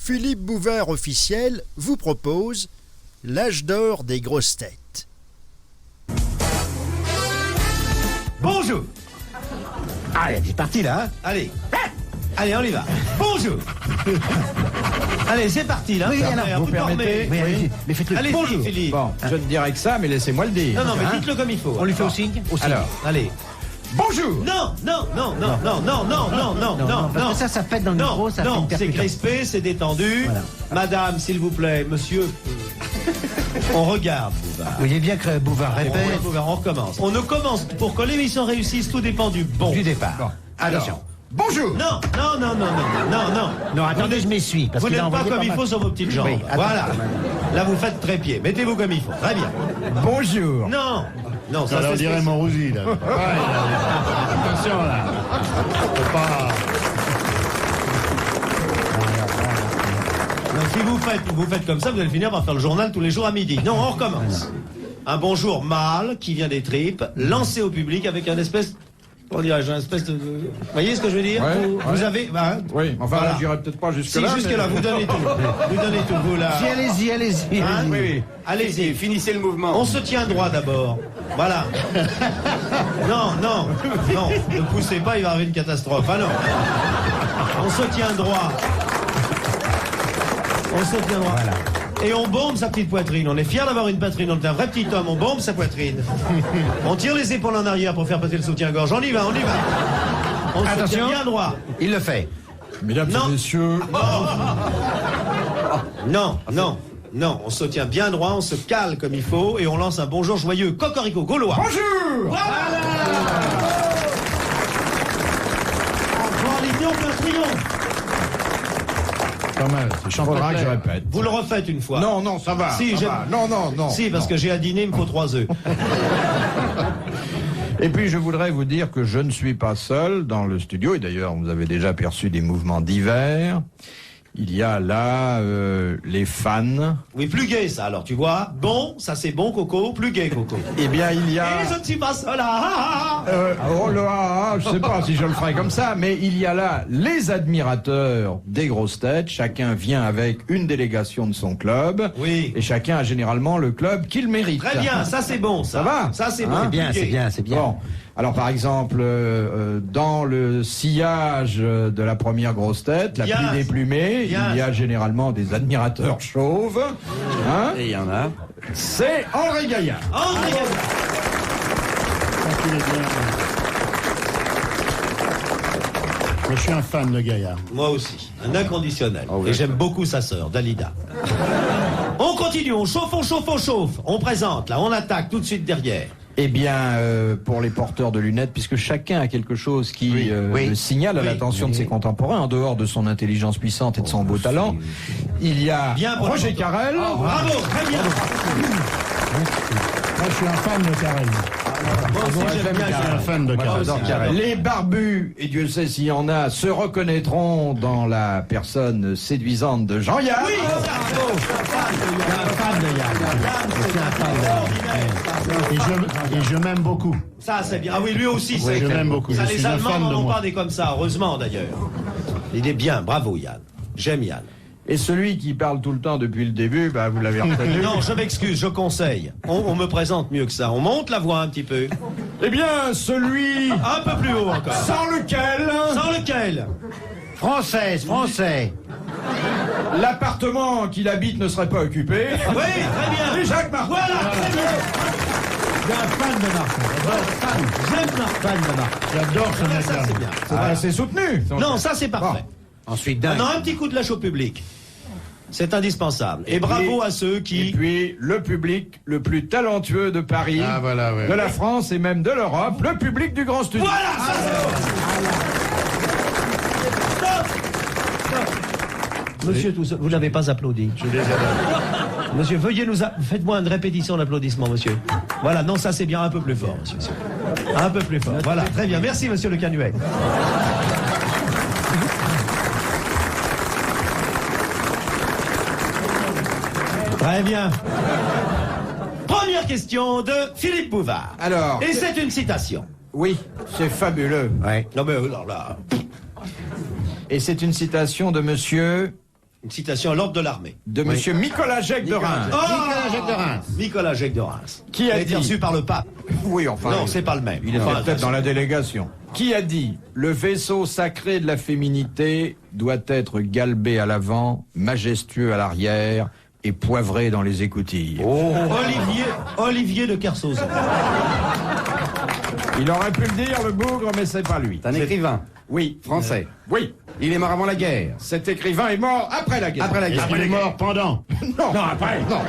Philippe Bouvard officiel vous propose l'âge d'or des grosses têtes. Bonjour. Allez, c'est parti là. Hein. Allez. Allez, on y va. Bonjour. Allez, c'est parti là. Oui, alors, vous permettez? Oui, allez-y, mais faites-le. Allez, Bonjour. Philippe. Bon, je ne dirais que ça, mais laissez-moi le dire. Non, non, mais dites-le comme il faut. On lui fait au signe. Alors, Allez. bonjour. Non, non, non, non, non, non, non, non, non, non, parce que ça pète dans le micro, ça fait non, une c'est percussion. crispé, c'est détendu. Voilà. Madame, s'il vous plaît, monsieur. On regarde, Bouvard. Vous voyez bien que Bouvard répète On recommence. On ne commence pour que l'émission réussisse, tout dépend du bon. du départ. Bon, Attention. alors, bonjour. Non, non, non, non, non, non, non. Non, attendez, je m'essuie. Parce Vous qu'il a n'êtes pas envoyé comme il mal. faut sur vos petites jambes. Oui, attends, voilà. attends. Là, vous faites trépied. Mettez-vous comme il faut. Très bien. Bonjour. Non. Non, ça Alors, on c'est dirait spécial. Monrouzi, là. Attention, là. Faut pas... Non, si vous faites comme ça, vous allez finir par faire le journal tous les jours à midi. Non, on recommence. Un bonjour mâle qui vient des tripes, lancé au public avec un espèce... Comment dirais-je, un espèce de... Vous voyez ce que je veux dire? Ouais, Vous ouais. avez... Oui, enfin Voilà. là, j'irai peut-être pas Si, jusque-là. jusque-là, vous donnez tout. Vous donnez tout, vous, là. Si, allez-y, allez-y. Hein? allez-y. Oui, oui. Allez-y. Finissez le mouvement. On se tient droit d'abord. Voilà. Non, non, non. Ne poussez pas, il va arriver une catastrophe. Ah non. On se tient droit. On se tient droit. Voilà. Et on bombe sa petite poitrine. On est fiers d'avoir une poitrine. On est un vrai petit homme. On bombe sa poitrine. On tire les épaules en arrière pour faire passer le soutien-gorge. On y va, on y va. On se Attention. tient bien droit. Il le fait. Mesdames Non. et messieurs, Non, non, non. On se tient bien droit, on se cale comme il faut et on lance un bonjour joyeux. Cocorico, gaulois. bonjour. Encore l'union, plein triomphe. Pas mal. C'est Faudra que je chanteur. répète. Vous le refaites une fois. Non, non, ça va. Si, ça j'aime- va. Non, non, non. Si, parce non. que j'ai à dîner, il me faut 3 œufs. Et puis, je voudrais vous dire que je ne suis pas seul dans le studio. Et d'ailleurs, vous avez déjà perçu des mouvements divers. Il y a là les fans. Oui, plus gai ça, alors tu vois. Bon, ça c'est bon, Coco. Plus gai, Coco. Eh bien, il y a... Et je ne suis pas seul. Ah, ah, ah. oh là, je sais pas si je le ferai comme ça, mais il y a là les admirateurs des grosses têtes. Chacun vient avec une délégation de son club. Oui. Et chacun a généralement le club qu'il mérite. Très bien, ça c'est bon, ça. Ça va Ça c'est Hein bon. C'est bien, plus c'est gai. bien, c'est bien. Bon. Alors, par exemple, dans le sillage de la première grosse tête, la Bien. plus déplumée, Bien. il y a généralement des admirateurs chauves. Hein Et il y en a. C'est Henri Gaillard. André Gaillard. Ça, il est bien. Moi, je suis un fan de Gaillard. Moi aussi, un inconditionnel. oui. Et j'aime beaucoup sa sœur, Dalida. On continue, on chauffe, on chauffe, on chauffe. On présente, là, on attaque tout de suite derrière. Eh bien, pour les porteurs de lunettes, puisque chacun a quelque chose qui oui. le signale à Oui. l'attention de ses contemporains, en dehors de son intelligence puissante et de son beau talent, il y a Bien, bravo. Roger Carrel. Bravo, très bien. Moi, je suis un fan de Carrel. Moi aussi, j'aime bien Je suis un Carrel. fan de Moi, Carrel. j'adore Carrel. Les barbus, et Dieu sait s'il y en a, se reconnaîtront dans la personne séduisante de Jean-Yann. Oui, bravo. Et je m'aime beaucoup. Ça, c'est bien. Ah oui, lui aussi, c'est je l'aime beaucoup. Ça, Je les suis un Allemands fan n'en de ont moi. pas des comme ça, heureusement d'ailleurs. Il est bien, bravo Yann. J'aime Yann. Et celui qui parle tout le temps depuis le début, bah, vous l'avez reconnu. Non, je m'excuse, je conseille. On me présente mieux que ça. On monte la voix un petit peu. Eh bien, celui Un peu plus haut encore. sans lequel Sans lequel? Française, français. l'appartement qu'il habite ne serait pas occupé. Oui, très bien. C'est Jacques Martin. Voilà, très bien. Je suis un fan de Martin. J'aime Martin. Fan de Martin. J'adore ce Ça, mec-là. c'est bien. Ah, c'est soutenu. Non, ça, c'est parfait. Ensuite, dingue. Maintenant, un petit coup de lâche au public. C'est indispensable. Et, Et bravo puis- à ceux Et qui... puis, le public le plus talentueux de Paris, Ah, voilà, ouais. de la France et même de l'Europe, le public du Grand Studio. Voilà, ça, Monsieur, vous n'avez pas applaudi. Je les adore. Monsieur, veuillez faites-moi une répétition d'applaudissements, monsieur. Voilà, non, ça c'est bien, un peu plus fort, monsieur. Un peu plus fort. Voilà, très bien. Merci, monsieur le Canuet. Très bien. Première question de Philippe Bouvard. Alors, Et c'est une citation. oui, c'est fabuleux. Ouais. Non mais alors là, Et c'est une citation de monsieur Une citation à l'ordre de l'armée. De monsieur Nicolas Jacques de Reims. Nicolas Jacques de Reims. Nicolas Jacques de Reims. Qui a été dit reçu par le pape. Oui, enfin. Non, c'est pas le même. Il était Enfin, peut-être dans la délégation. Qui a dit « Le vaisseau sacré de la féminité doit être galbé à l'avant, majestueux à l'arrière et poivré dans les écoutilles Olivier de Kersauzon. Il aurait pu le dire, le bougre, mais c'est pas lui. C'est un écrivain Oui. français. Oui. Il est mort avant la guerre. Cet écrivain est mort après la guerre. Après la Est-ce guerre. qu'il est mort pendant? Non, après. Non.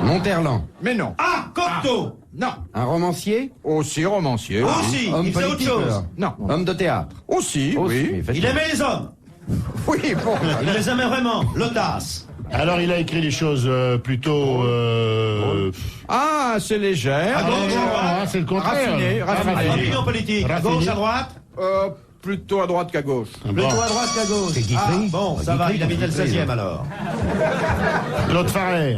Monterland. Mais non. Ah, Cocteau. Non. Un romancier. Aussi romancier. Aussi, Homme il fait autre politique. chose. alors. Non. Homme de théâtre. Aussi, oui. Il aimait les hommes. Oui, bon. Il les aimait vraiment. L'audace. Alors il a écrit des choses plutôt... Ah, c'est légère. À gauche, à droite. c'est le contraire. Raffiné, raffiné. Opinion politique. À Raffiné. gauche, à droite. Plutôt à droite qu'à gauche. Plutôt à droite qu'à gauche. C'est Guitry. Ah, bon, ça va, il habitait le 16e alors. Claude Farrer.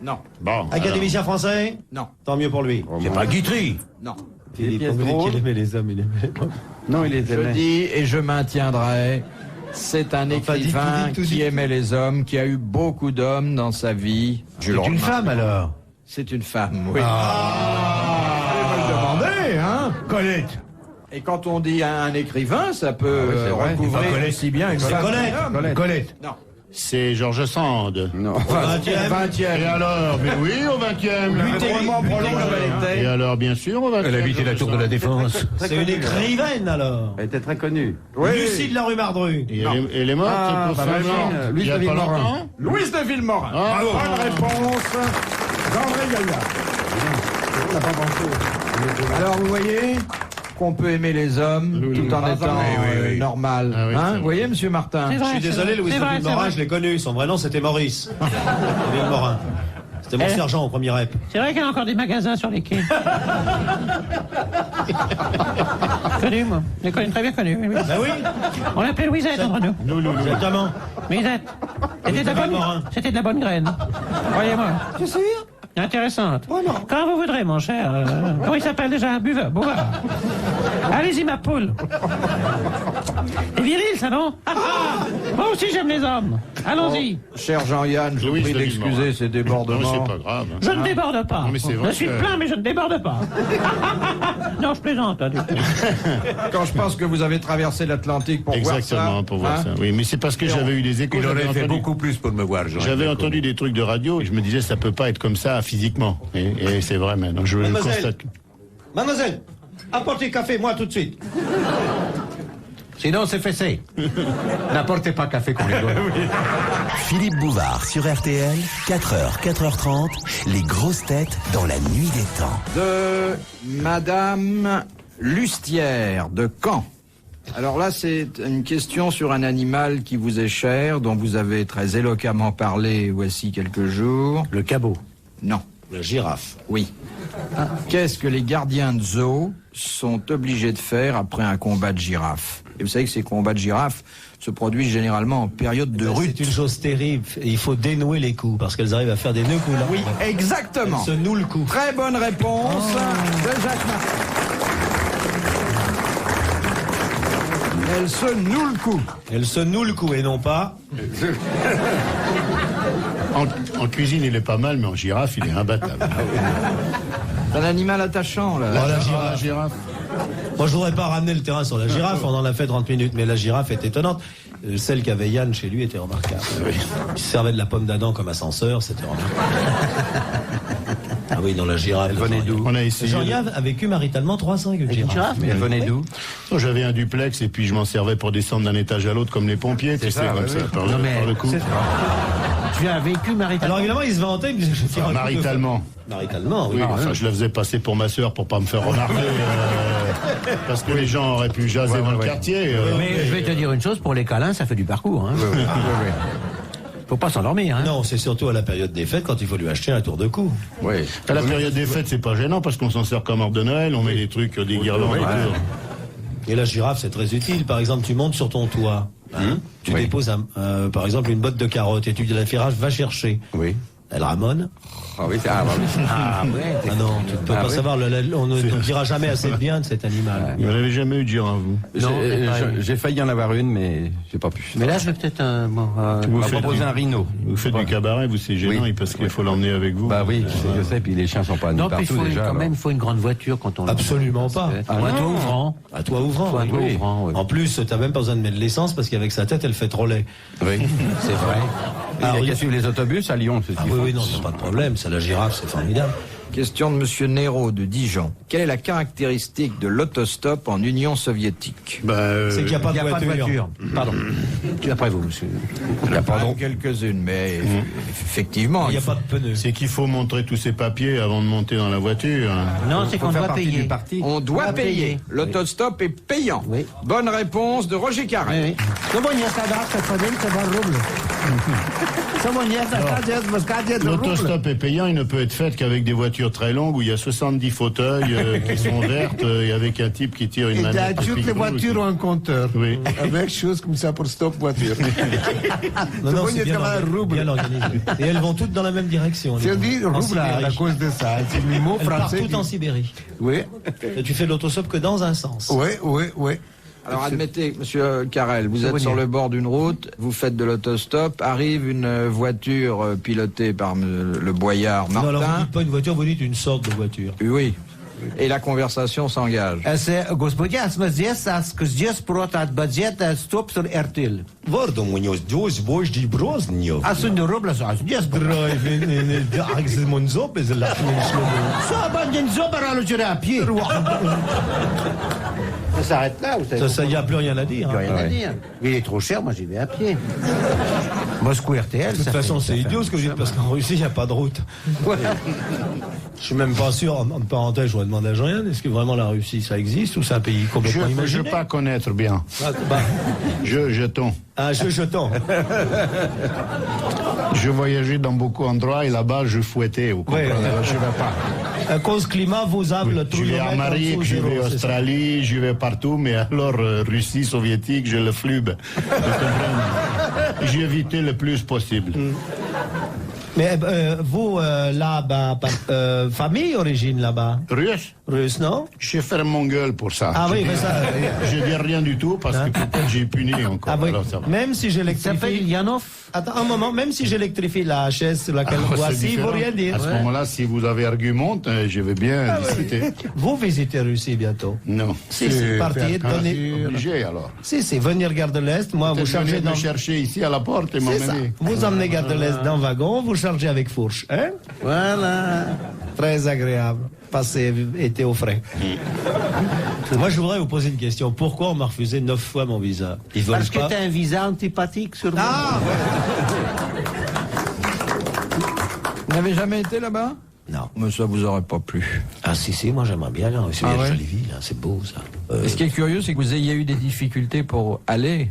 Non. Bon. Académicien français. Non. Tant mieux pour lui. C'est pas Guitry. Non. Philippe, vous dites qu'il aimait les hommes, il aimait les hommes. Non, il était Je dis et je maintiendrai, c'est un écrivain qui aimait les hommes, qui a eu beaucoup d'hommes dans sa vie. C'est une femme alors. C'est une femme, oui. Vous me le demandez, hein Colette. Et quand on dit un écrivain, ça peut Ah oui, c'est vrai. recouvrer Colette. aussi bien une femme Colette. qu'un homme. Colette. Non. C'est Georges Sand. Non. Enfin, 20e. Et alors? Mais oui, au 20e. Vraiment prolongé. Et alors, bien sûr, au 20e. Elle habitait la Tour de la Défense. C'est une écrivaine alors. Elle était très connue. Oui. Lucie de la rue Mardru. Et elle est morte, Ah, cette bah, pauvre femme-là. imagine, Louise Il y a de pas Villemorin. longtemps. Louise de Villemorin. Ah, Bonne réponse d'André Gaillard. Alors, vous voyez qu'on peut aimer les hommes tout en étant normal. Ah oui, Hein, c'est vous voyez, monsieur Martin? Je suis désolé, Louis de Villemorin, je l'ai connu. Son vrai nom, c'était Maurice. Villemorin. C'était mon sergent au premier rep. C'est vrai qu'il y a encore des magasins sur les quais. Connu, moi. Je l'ai connu, très bien connu. Oui, oui. Ben oui, On l'appelait Louisette entre nous. exactement. Louisette. C'était de la bonne graine. Croyez-moi. C'est sûr? Intéressante. Quand vous voudrez, mon cher. Comment il s'appelle déjà? Buveur. Allez-y, ma poule. C'est viril, ça, non? Ah, ah. Moi aussi, j'aime les hommes. Allons-y. Cher Jean-Yann, je vous Louise prie de d'excuser Villemorin. ces Non, débordements. c'est pas grave. Je ne déborde pas. Non, mais c'est vrai Je suis que- plein, mais je ne déborde pas. Non, je plaisante. Hein, du coup. Quand je pense que vous avez traversé l'Atlantique pour voir ça. Exactement, pour voir hein, ça. Oui, mais c'est parce que j'avais eu des échos. j'avais entendu- plus pour me voir. J'avais entendu des trucs de radio et je me disais ça peut pas être comme ça physiquement. Et c'est vrai maintenant. Je le Mademoiselle. constate. Mademoiselle, apportez café, moi, tout de suite. Sinon, c'est fessé. N'apportez pas café qu'on les donne. Philippe Bouvard sur RTL, 4h, 4h30, les grosses têtes dans la nuit des temps. De Madame Lustière de Caen. Alors là, c'est une question sur un animal qui vous est cher, dont vous avez très éloquemment parlé voici quelques jours. Le cabot. Non. La girafe. Oui. Qu'est-ce que les gardiens de zoo sont obligés de faire après un combat de girafe? Et vous savez que ces combats de girafe se produisent généralement en période de rut. C'est une chose terrible. Et il faut dénouer les coups parce qu'elles arrivent à faire des nœuds coups là. Oui, exactement. Elles se nouent le cou. Très bonne réponse de Jacques Martin. Elle se noue le cou. Elles se nouent le cou et non pas. En cuisine, il est pas mal, mais en girafe, il est imbattable. C'est un animal attachant, là. La girafe. Moi, je voudrais pas ramener le terrain sur la girafe. On en a fait 30 minutes, mais la girafe est étonnante. Celle qu'avait Yann chez lui était remarquable. Il se servait de la pomme d'Adam comme ascenseur, c'était remarquable. Ah oui, dans la girafe. Elle venait d'où? On a essayé. Jean-Yann a vécu maritalement 3 ans avec une girafe. Mais elle venait d'où? J'avais un duplex et puis je m'en servais pour descendre d'un étage à l'autre comme les pompiers, tu sais, ça, comme oui, ça, oui. par Non, mais le coup. Tu as vécu maritalement. Alors évidemment, il se vantait, il me disait, je tire un coup de feu. Maritalement. Maritalement, oui. Oui, enfin, je le faisais passer pour ma sœur pour pas me faire remarquer. Parce que les gens auraient pu jaser dans le quartier. Mais je vais te dire une chose, pour les câlins, ça fait du parcours. Hein. Faut pas s'endormir. Hein. Non, c'est surtout à la période des fêtes quand il faut lui acheter un tour de cou. Oui. À la période des fêtes, c'est pas gênant parce qu'on s'en sert comme hors de Noël, on met des trucs, des guirlandes autour. Et la girafe, c'est très utile. Par exemple, tu montes sur ton toit. Hein, tu déposes, par exemple, une botte de carottes et tu dis à la ferrage, va chercher. Oui. El Ramon. Ah oui, Ah non, tu ne peux pas savoir, on ne dira jamais assez de bien de cet animal. Vous n'avez jamais eu de girafe, vous? J'ai failli en avoir une, mais j'ai pas pu. Mais là, je vais peut-être Vous faites proposer un rhino. Vous faites du cabaret, vous, c'est gênant, parce qu'il faut l'emmener avec vous. Bah oui, je sais, puis les chiens sont pas non, nés puis partout déjà. quand alors. même, il faut une grande voiture quand on... Absolument pas. Ou un toit ouvrant. À toi ouvrant. Faut un toit oui. ouvrant, oui. En plus, t'as même pas besoin de mettre de l'essence parce qu'avec sa tête, elle fait trop laid. Oui, c'est vrai. Il Alors, y a qu'à suivre les autobus à Lyon, c'est ce Ah qu'il oui, faut. oui, non, c'est pas de problème. C'est la girafe, c'est formidable. Question de Monsieur Nero de Dijon. Quelle est la caractéristique de l'autostop en Union soviétique? C'est qu'il n'y a pas Il de n'y a pas de voiture. voiture. Pardon. Après vous, monsieur. Il y a pas quelques-unes, mais effectivement. Il n'y a pas de pneus. C'est qu'il faut montrer tous ses papiers avant de monter dans la voiture. Non, c'est qu'on doit payer. On doit payer. L'autostop est payant. Oui. Bonne réponse de Roger Carré. L'autostop est payant, il ne peut être fait qu'avec des voitures très longues où il y a 70 fauteuils qui sont vertes et avec un type qui tire une manette. Toutes les voitures ont un compteur. Oui. Avec chose comme ça pour stop voiture. Non, non, C'est c'est bien, bien organisé. Et elles vont toutes dans la même direction. C'est dit En rouble à Sibérie. cause de ça. C'est le mot Elles partent français. toutes en Sibérie. Oui, Et tu fais de l'autostop que dans un sens. oui. Alors admettez, Monsieur Carrel, vous êtes sur le bord d'une route, vous faites de l'autostop, arrive une voiture pilotée par le boyard Non, alors vous Martin. dites pas une voiture, vous dites une sorte de voiture. Oui. Et la conversation s'engage. Господин, здесь здесь от бюджета стоп sur RTL. Вардом у него здесь вождь Брознев. А сунь рубля, здесь Ça va bien zobra le tirer à pied. Ça s'arrête là ou Ça, il n'y a plus rien à dire. hein. rien à dire. Il est trop cher, moi j'y vais à pied. Moscou RTL, De toute façon, c'est idiot ce que je dis, parce qu'en Russie, il n'y a pas de route. Je suis même pas sûr, en parenthèse, je voudrais demander à Jean-Yann, est-ce que vraiment la Russie, ça existe, ou c'est un pays complètement Je ne imaginé? veux pas connaître bien. Ah, bah, Jetons. un jeu jeton. Je voyageais dans beaucoup d'endroits et là-bas, je fouettais. Vous comprenez? Ouais. Je ne vais pas. À cause climat, vous avez le Je vais à Amérique, je vais en Australie, je vais partout, mais alors Russie soviétique, je le flube. Vous comprenez? J'ai évité le plus possible. Mais vous, là-bas, famille, origine là-bas? Russe? Russe, non? Je ferme mon gueule pour ça. Ah oui, je mais dis, ça... je dis rien du tout parce que peut-être j'ai puni encore. Ah oui. Alors, ça va. Même si Il s'appelle j'électrifie... Yanov. Attends un moment, même si j'électrifie la chaise sur laquelle Ah, vous c'est assis, il ne faut différent. rien dire. À ce moment-là, si vous avez argument, je vais bien discuter. Vous visitez Russie bientôt? Non. Si, partir, donner... Obligé alors. Si, venir Gare de l'Est, moi, vous Vous chargez me dans... chercher ici à la porte et C'est ça. m'emmener. Vous emmenez Gare de l'Est dans le wagon, vous chargez avec fourche. Hein? Voilà. Très agréable. Passer été au frais. Moi, je voudrais vous poser une question. Pourquoi on m'a refusé 9 fois mon visa? Ils veulent Parce que pas. t'as un visa antipathique sur moi. Ah, Vous n'avez jamais été là-bas? non. Mais ça vous aurait pas plu. Ah, si, moi, j'aimerais bien. Là. C'est une ouais? jolie ville, hein, c'est beau, ça. Et ce qui est curieux, c'est que vous ayez eu des difficultés pour aller.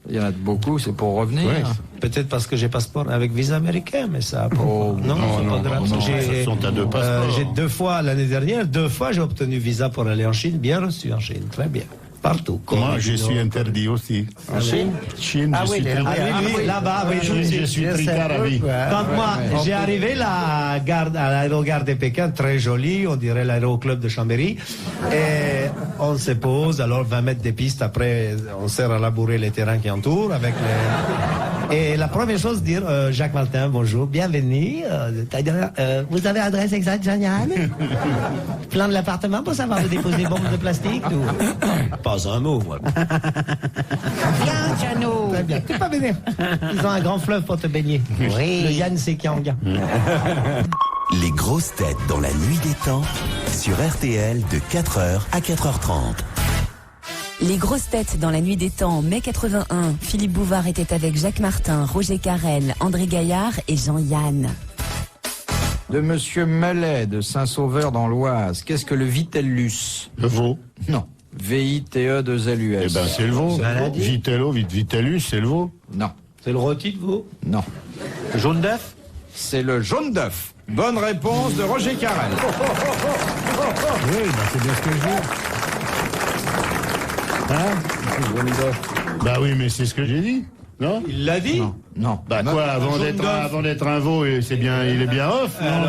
Il y en a beaucoup, c'est pour revenir. Ouais. Peut-être parce que j'ai passeport avec visa américain, mais ça. Oh, non, c'est pas grave. non, ce sont à deux passeports. J'ai 2 fois l'année dernière, 2 fois j'ai obtenu visa pour aller en Chine, bien reçu en Chine, très bien. Partout. Moi, Corée je du suis Nord, interdit aussi. En Chine? Chine, Ah je oui, suis les- tricard. Ah oui, là-bas, oui, Je suis tricard à vie. Quand moi, j'ai arrivé à l'aérogare de Pékin, très joli, on dirait l'aéroclub de Chambéry, et on se pose, alors 20 mètres de piste, après, on sert à labourer les terrains qui entourent avec les... Et la première chose, dire, Jacques Martin, bonjour, bienvenue, vous avez adresse exacte, Jean-Yann? Plan de l'appartement pour savoir où déposer des bombes de plastique, ou... Pas un mot, moi. Viens, Chano. Très bien. Tu peux pas venir. Ils ont un grand fleuve pour te baigner. Oui. Le Yann Sekiang. Les grosses têtes dans la nuit des temps sur RTL de 4h à 4h30. Les grosses têtes dans la nuit des temps, mai 81. Philippe Bouvard était avec Jacques Martin, Roger Carrel, André Gaillard et Jean-Yann. De Monsieur Mallet de Saint-Sauveur dans l'Oise. Qu'est-ce que le vitellus? Le veau. Non. V-I-T-E-2-L-U-S. Eh ben, c'est le veau. maladie. Vitello, vitellus, c'est le veau. Non. C'est le rôti de vous? Non. Jaune d'œuf. C'est le jaune d'œuf. Bonne réponse de Roger Carrel. Oui, c'est bien ce que je dis. Hein? Bah oui, mais c'est ce que j'ai dit. Non? Il l'a dit? Non. Bah quoi, avant d'être un veau, il est bien off, non?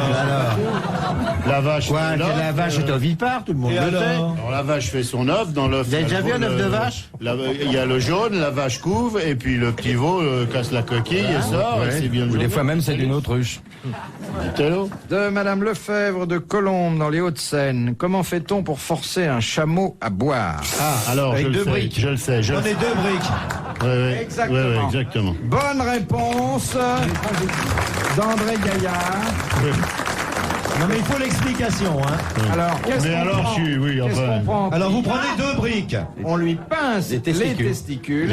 La vache. Quoi, fait que l'œuf, la vache est ovipare, tout le monde Et le sait. alors? Alors la vache fait son œuf, dans l'œuf. Vous avez déjà vu un œuf de vache? Il y a le jaune, la vache couve, et puis le petit veau casse la coquille et sort, et c'est bien le Ou des jaune. fois même c'est d'une autruche. Dites-le. De Madame Lefebvre de Colombes dans les Hauts-de-Seine. Comment fait-on pour forcer un chameau à boire? Alors, Avec je le deux sais, briques. je le sais. On est 2 briques. Exactement. Ouais, exactement. Bonne réponse d'André Gaillard. Non mais il faut l'explication, hein. Alors, qu'est-ce Mais qu'on alors, prend Qu'est-ce qu'on prend Alors vous prenez 2 briques. On lui pince les testicules,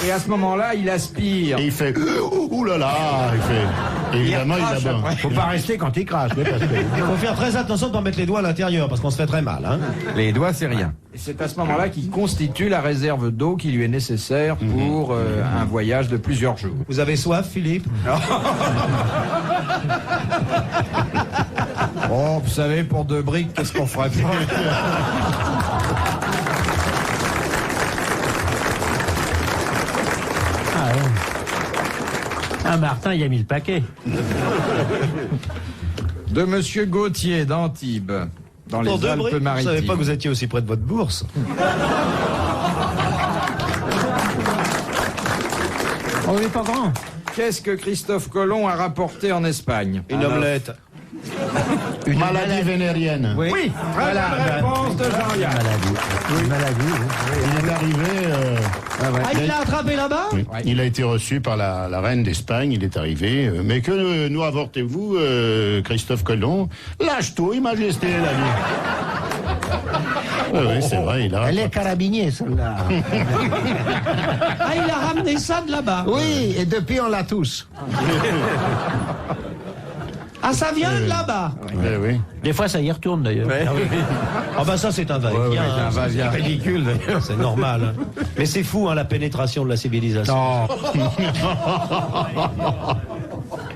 et à ce moment-là, il aspire. Et il fait ouh là là, il fait. Évidemment, il recrache a après. Faut pas rester quand il crache. Oui, parce que... Il faut faire très attention de ne pas mettre les doigts à l'intérieur parce qu'on se fait très mal, hein. Les doigts, c'est rien. Et c'est à ce moment-là qu'il constitue la réserve d'eau qui lui est nécessaire pour un voyage de plusieurs jours. Vous avez soif, Philippe? Oh, vous savez, pour 2 briques, qu'est-ce qu'on ferait pas? Ah, Martin, il a mis le paquet. De Monsieur Gauthier d'Antibes, dans Pour les 2 briques, je ne Alpes-Maritimes. savais pas que vous étiez aussi près de votre bourse. On n'est pas grand. Qu'est-ce que Christophe Colomb a rapporté en Espagne? Une omelette. Une maladie vénérienne. Oui. Voilà, réponse de Jean-Yann. Une maladie. Il est arrivé. Ah, il l'a attrapé là-bas? Oui. Il a été reçu par la reine d'Espagne, il est arrivé. Mais que nous avortez-vous, Christophe Colomb? Lâche-toi, Majesté, la vie. Oui, c'est vrai, il a. Elle est carabinier, celle-là. Ah, il a ramené ça de là-bas. Oui, et depuis, on l'a tous. Ah, ça vient de là-bas. Oui. Des fois, ça y retourne, d'ailleurs. Ah bah ça c'est un va-et-vient. c'est un hein. va-et-vient ridicule, d'ailleurs. C'est normal. Hein. Mais c'est fou hein, la pénétration de la civilisation. Non.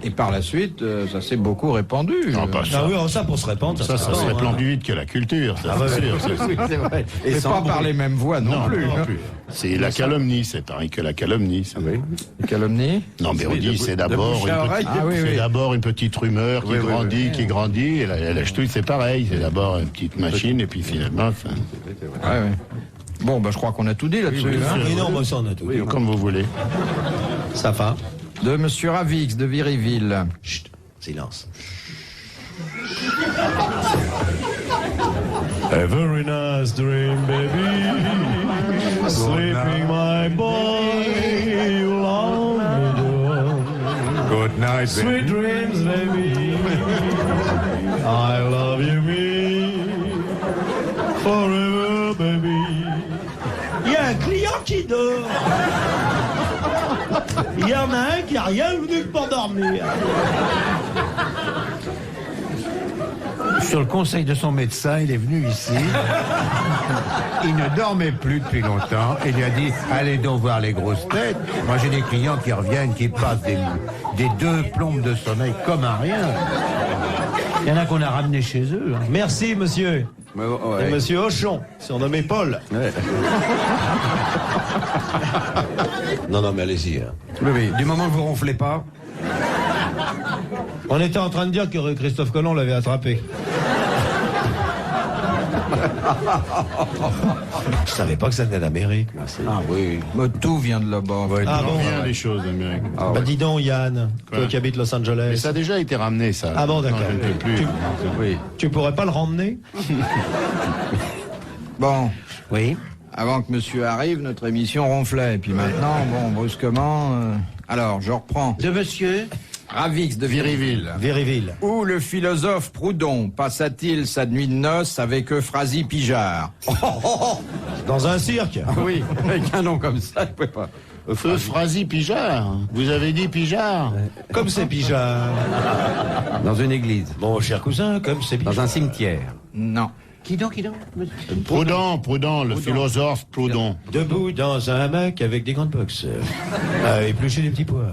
Et par la suite, ça s'est beaucoup répandu. Non, pas Ah ça. oui, ça pour se répandre, Ça se se répand, répand hein. plus vite que la culture, ça, c'est sûr. Oui, c'est vrai. Et pas par les mêmes voix non, Non, plus. non hein. plus. C'est la calomnie, c'est pareil que la calomnie. ça. Les calomnies? Non, mais on dit c'est d'abord bouche à oreille. Ah oui, c'est oui. d'abord une petite rumeur qui grandit, et la ch'touille c'est pareil, c'est d'abord une petite machine et puis finalement, ça... Ouais, ouais. Bon, bah, je crois qu'on a tout dit là-dessus. hein. Oui, non, bah, ça on a tout. comme vous voulez. Ça va. De Monsieur Ravix de Viryville. Chut, silence. A very nice dream, baby. Sleeping, my boy. You love me, do. Good night, Sweet dreams, baby. I love you, me. Forever, baby. Il y a un client qui dort. Il y en a un qui a rien venu pour dormir. Sur le conseil de son médecin, il est venu ici. Il ne dormait plus depuis longtemps. Il lui a dit, allez donc voir les grosses têtes. Moi, j'ai des clients qui reviennent, qui passent des 2 plombes de sommeil comme un rien. Il y en a qu'on a ramenés chez eux. Hein. Merci monsieur. Et monsieur Hochon, surnommé Paul. Non, mais allez-y. Hein. Oui, du moment que vous ronflez pas. On était en train de dire que Christophe Colomb l'avait attrapé. Je savais pas que ça venait d'Amérique. Ah oui. Mais tout vient de là-bas. Ah bon Bien des choses d'Amérique. Bah dis donc Yann, toi qui habites Los Mais Angeles. ça a déjà été ramené, ça. Ah bon, d'accord. Non, je ne peux plus. Oui. Tu pourrais pas le ramener? Bon, Oui. avant que monsieur arrive, notre émission ronflait. Et puis maintenant, bon, brusquement... Alors, je reprends. De monsieur Ravix de Viryville. Véryville. Où le philosophe Proudhon passa-t-il sa nuit de noces avec Euphrasie Pijard? Dans un cirque. Oui, avec un nom comme ça, je pouvais pas. Euphrasie Pijard. Vous avez dit Pijard? Comme c'est Pijard. Dans une église. Bon, cher cousin, comme c'est Pijard. Dans un cimetière. Non. Qui donc Proudhon, le philosophe Proudhon. Debout dans un hamac avec des grandes boxes. À éplucher des petits pois.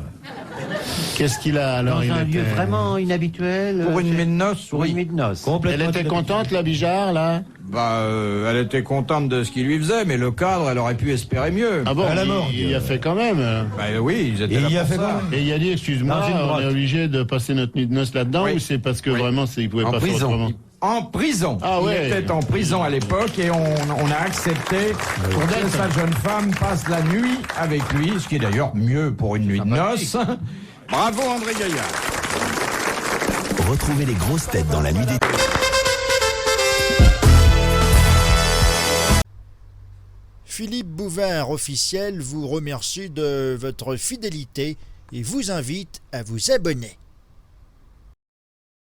Qu'est-ce qu'il a alors? Dans il un était- lieu vraiment inhabituel. Pour une nuit de noces, Pour oui. une nuit de noces. Elle Complètement était contente, la Bijard, là? Bah, elle était contente de ce qu'il lui faisait, mais le cadre, elle aurait pu espérer mieux. Ah bon, À la morgue. il y a fait quand même. Bah oui, ils étaient Et là il y a pour fait ça. quoi? Et il a dit, excuse-moi, Dans une on grotte. est obligé de passer notre nuit de noces là-dedans, Oui. ou c'est parce que Oui. vraiment, il pouvait En pas faire prison. autrement? En prison. Ah ouais. Il était en prison à l'époque et on a accepté pour que sa jeune femme passe la nuit avec lui, ce qui est d'ailleurs mieux pour une nuit de noces. Bravo André Gaillard. Retrouvez les grosses têtes dans la nuit des... Philippe Bouvard officiel vous remercie de votre fidélité et vous invite à vous abonner.